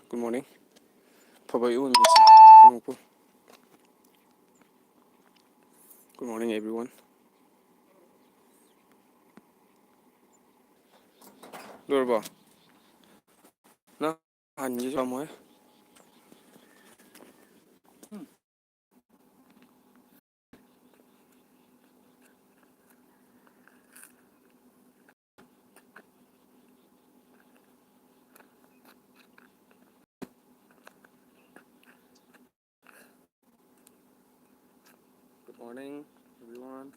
Good morning. Good morning, everyone. Lorba. Na hanji jamoy. Good morning, everyone.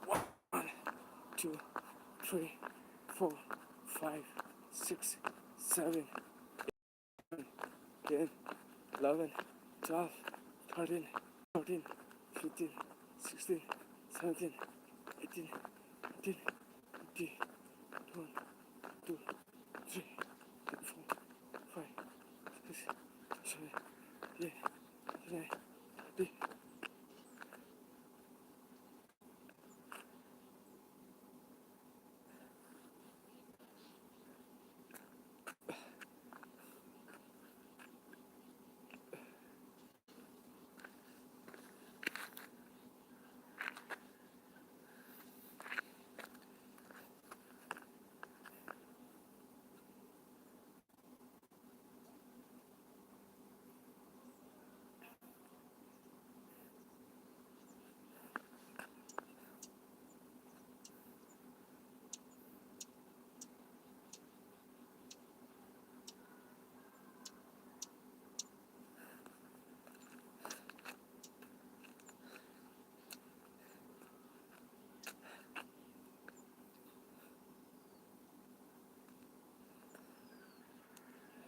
One, two, 3, 4, 5, 6, 7, 10, 11, 12, 13, 14, 15, 16, 17, 18, 19, 20, 21, 2, 3, 4, 5, 6, 7, 8, 9, 10.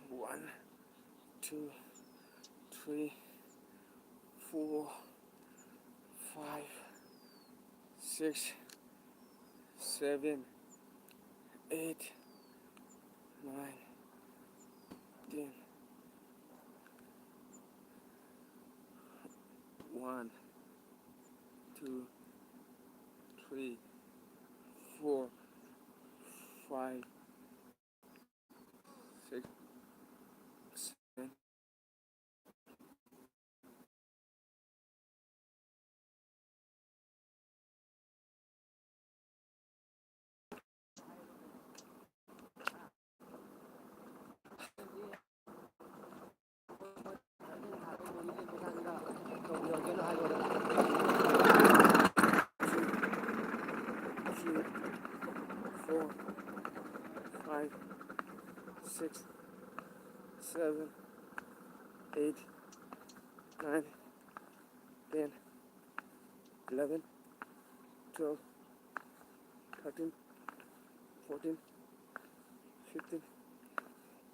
One, 2, 3, 4, 5, 6, 7, 8, 9, 10. 1, 2, 3, 4, 5, 6, 7. Three, 4, 5, 6, 7, 8, 9, 10, 11, 12, 13, 14, 15,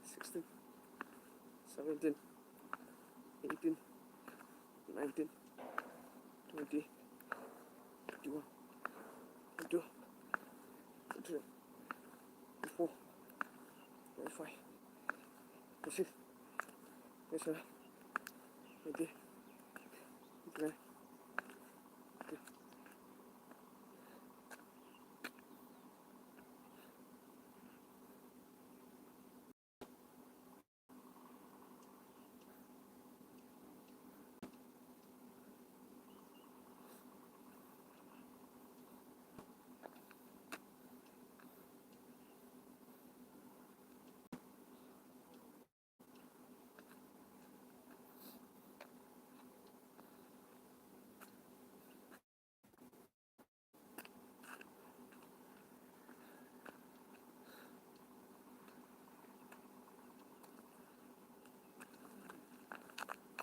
16, 17, 18, 19, 20, 21, 22, 23, 24, 25, 26, 27, 28, 29, 30.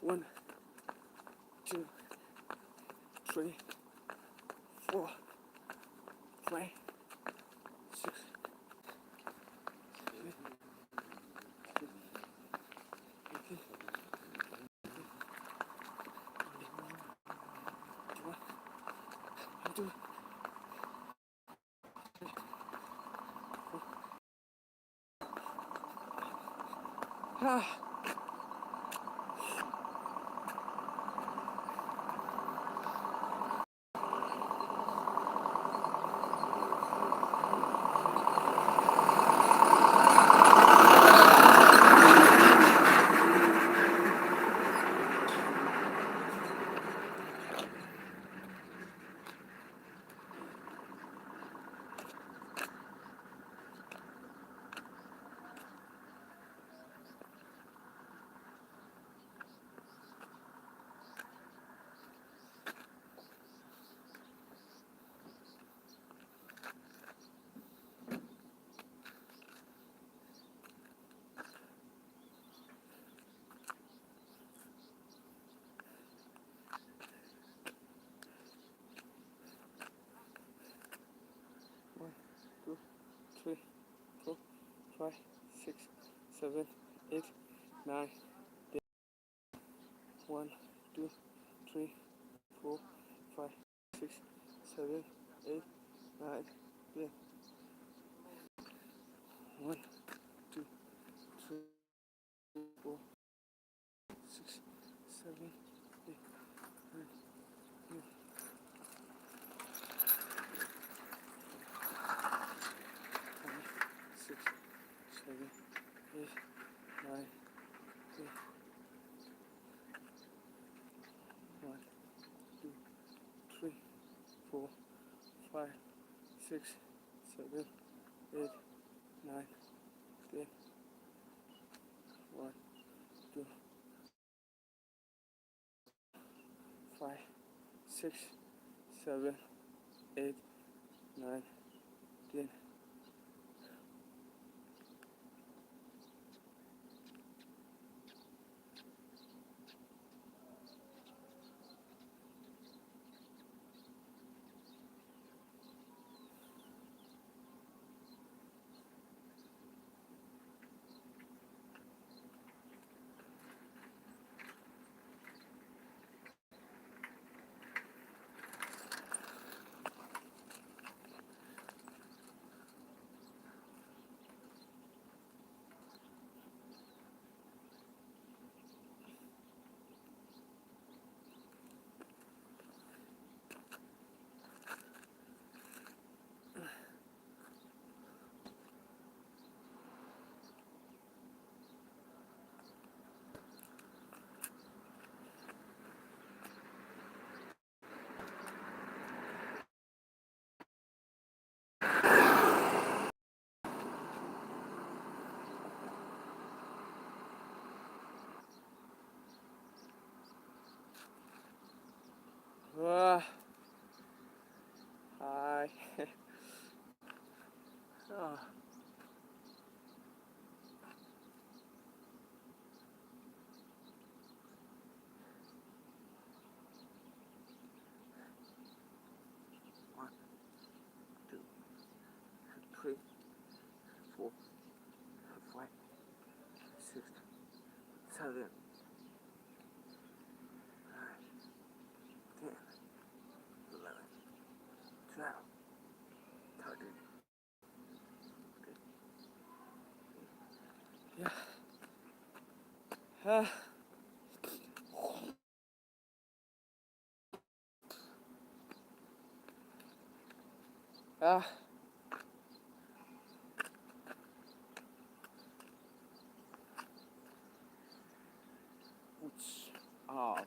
One, 2, 3, 4, 5, 6, 7, 18, 1, 2, 3, 4, 5, 6, 7, 8, 9, 10. 1, 2, 3, 4, 5, 6, 7, 8, 9, 10. 1, 2, 3, 4, 6, 7, 8, 9, 10. 6, 7, 8, 9, 10. 1, 2, 3, 4, 5, 6, 7, 8, 9, 10. 1, 2, 5, 6, 7, 8, 9, 10. Hi. Oh. 1, 2, 3, 4, 5, 6, 7, 9, 10, 11, 12, 13. Yeah. It's off.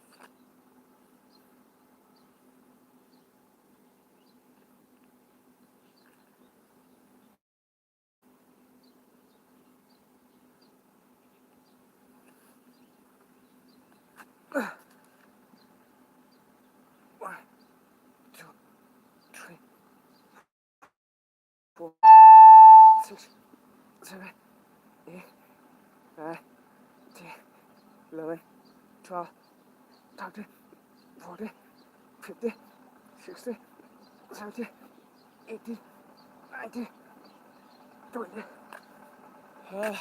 One, two, three, 4, 6, 7, 8, 9, 10, 11, 12, 13, 14, 15, 16, 17, 18, 19, 20. Yeah.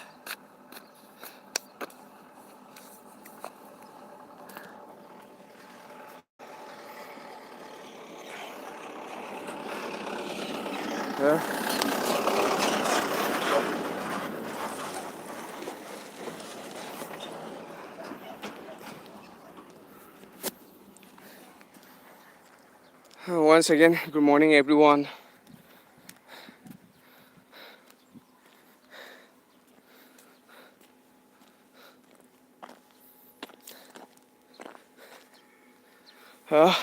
Once again, good morning, everyone. Uh,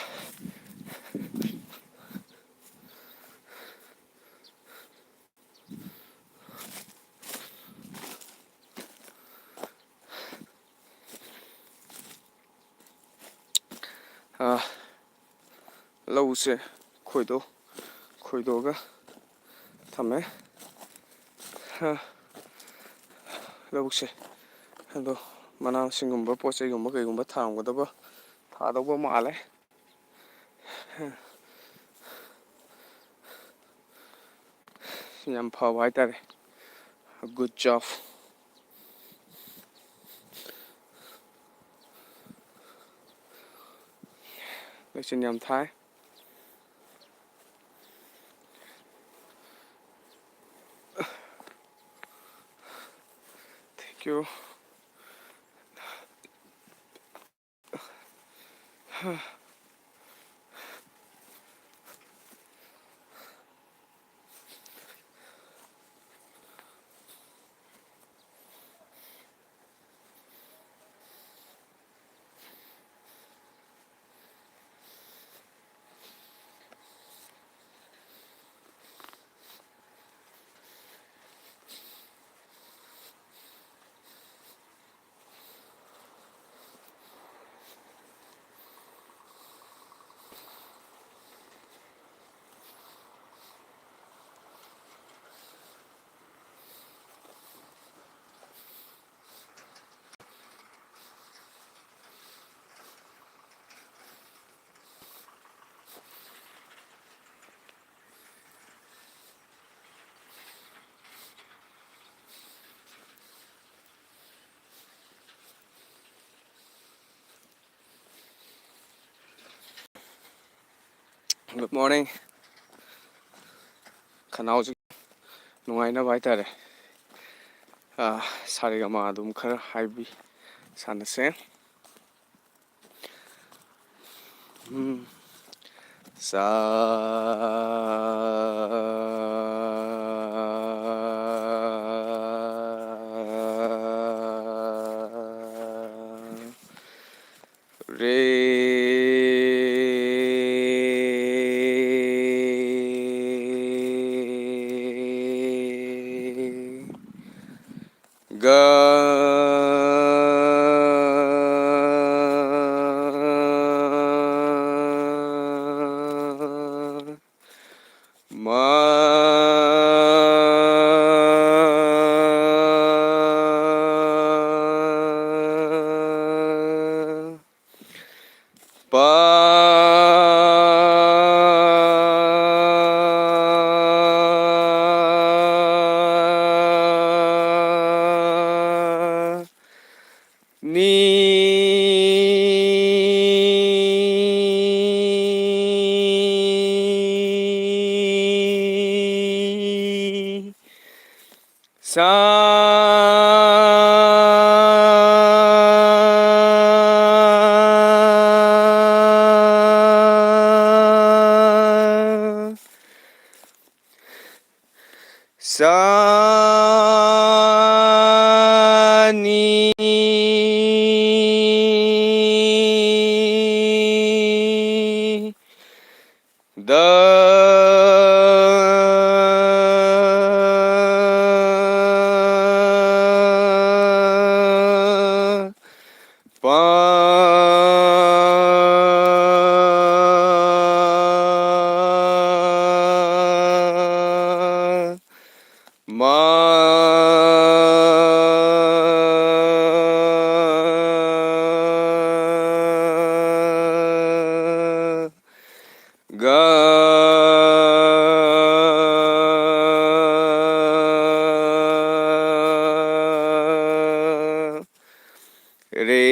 Lause khoi do ga thame lause ado mana singumba poche gumba kai gumba thamgadaba thadaba male yam phaba haitare. Good job. Listen yam thai. Thank you. Good morning. Khanauji nungainaba haitare. Sarigama adum khara haibi sanase. Sa ga ma ni sa ni da pa ga re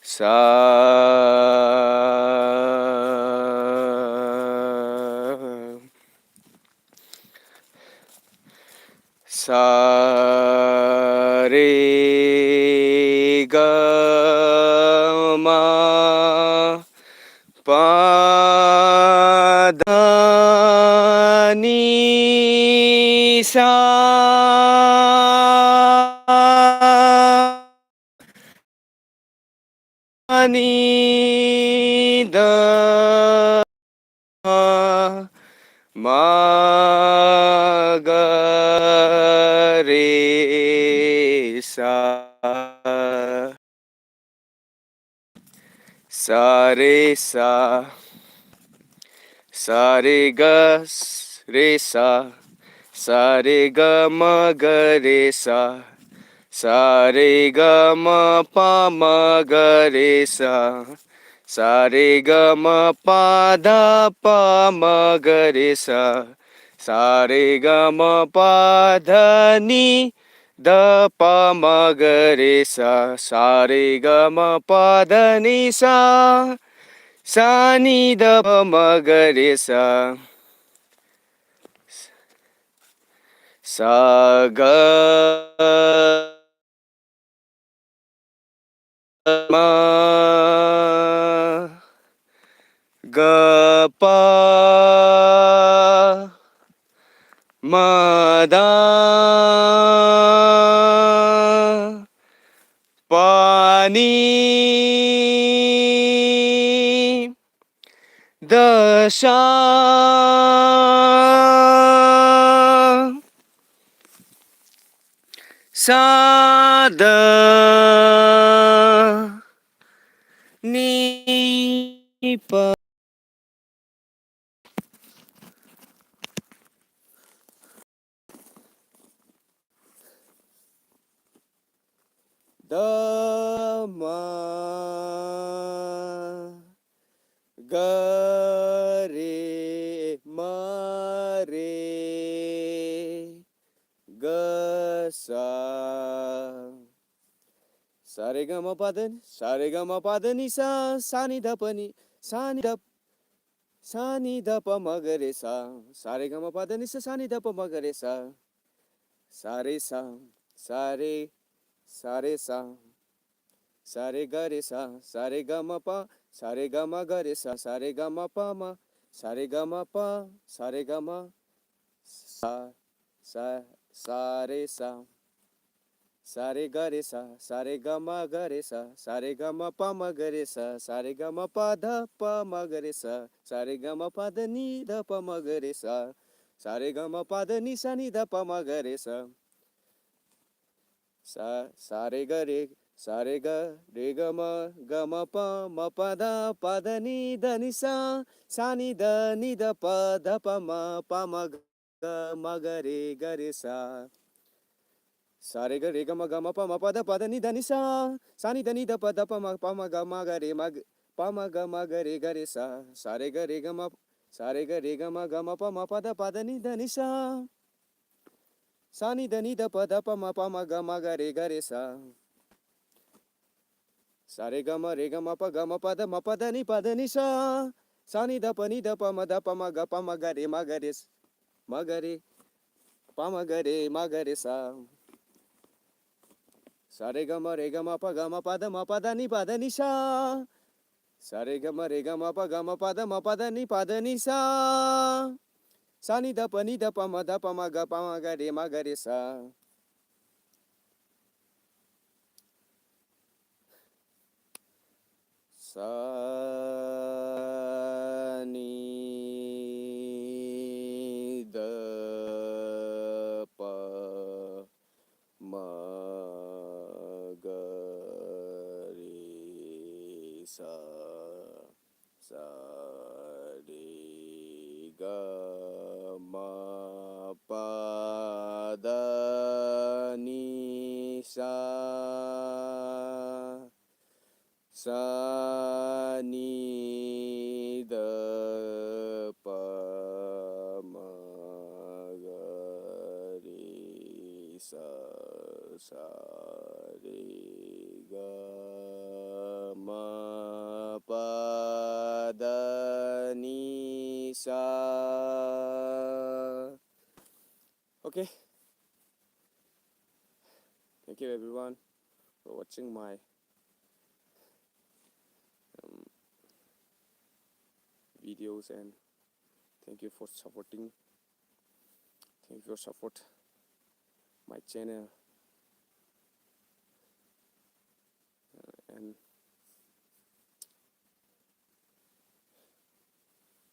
sa sa re ga ma pa da ni sa ni da ma ga re sa sa re ga re sa re ga ma ga re sa re ga ma pa ma ga re sa re ga ma pa da pa ma ga re sa re ga ma pa da ni da pa ma ga re sa re ga ma pa da ni sa ni da pa ma ga re sa ga ma ga pa ma da pa ni da sha sa da ni pa da ma ga re ma re ga sa re ga ma pa da ni sa re ga ma pa da ni sa ni da pa ni sa ni da pa ma ga re sa re ga ma pa da ni sa ni da pa ma ga re sa re sa re sa re ga re sa re ga ma pa sa re ga ma ga re sa re ga ma pa ma sa re ga ma pa sa re ga ma sa re sa re ga re sa re ga ma ga re sa re ga ma pa ma ga re sa re ga ma pa da pa ma ga re sa re ga ma pa da ni da pa ma ga re sa re ga ma pa da ni sa ni da pa ma ga re sa re ga re ga ma pa da ni sa ni da pa ma ga re sa re ga ma pa da ni sa ni da pa ma ga re sa re ga ma pa da ni sa ni da pa ma ga re sa re ga ma pa da ni sa ni da pa ma ga re ma ga re pa ma ga re sa re ga ma pa da ni sa re ga ma pa da ni sa ni da pa ma ga re sa ni da pa ma ga re sa re ga ma pa da ni sa ni da pa ma ga re sa re ga ma pa da ni okay. Thank you everyone for watching my um, videos, and thank you for supporting. Thank you for support my channel, and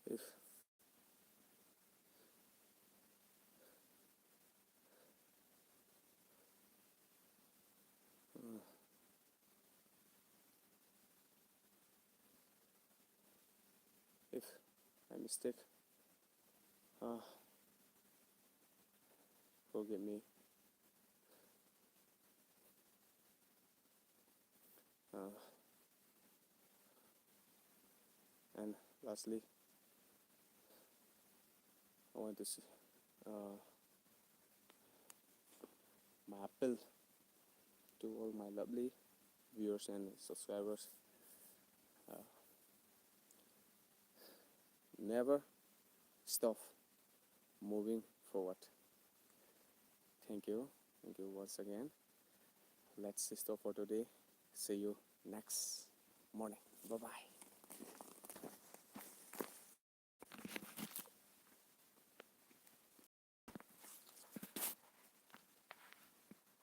if uh, if I mistake, uh, forgive me. Uh, and lastly, I want to say uh, my appeal to all my lovely viewers and subscribers: uh, never stop moving forward. Thank you once again. Let's stop for today. See you next morning. Bye bye.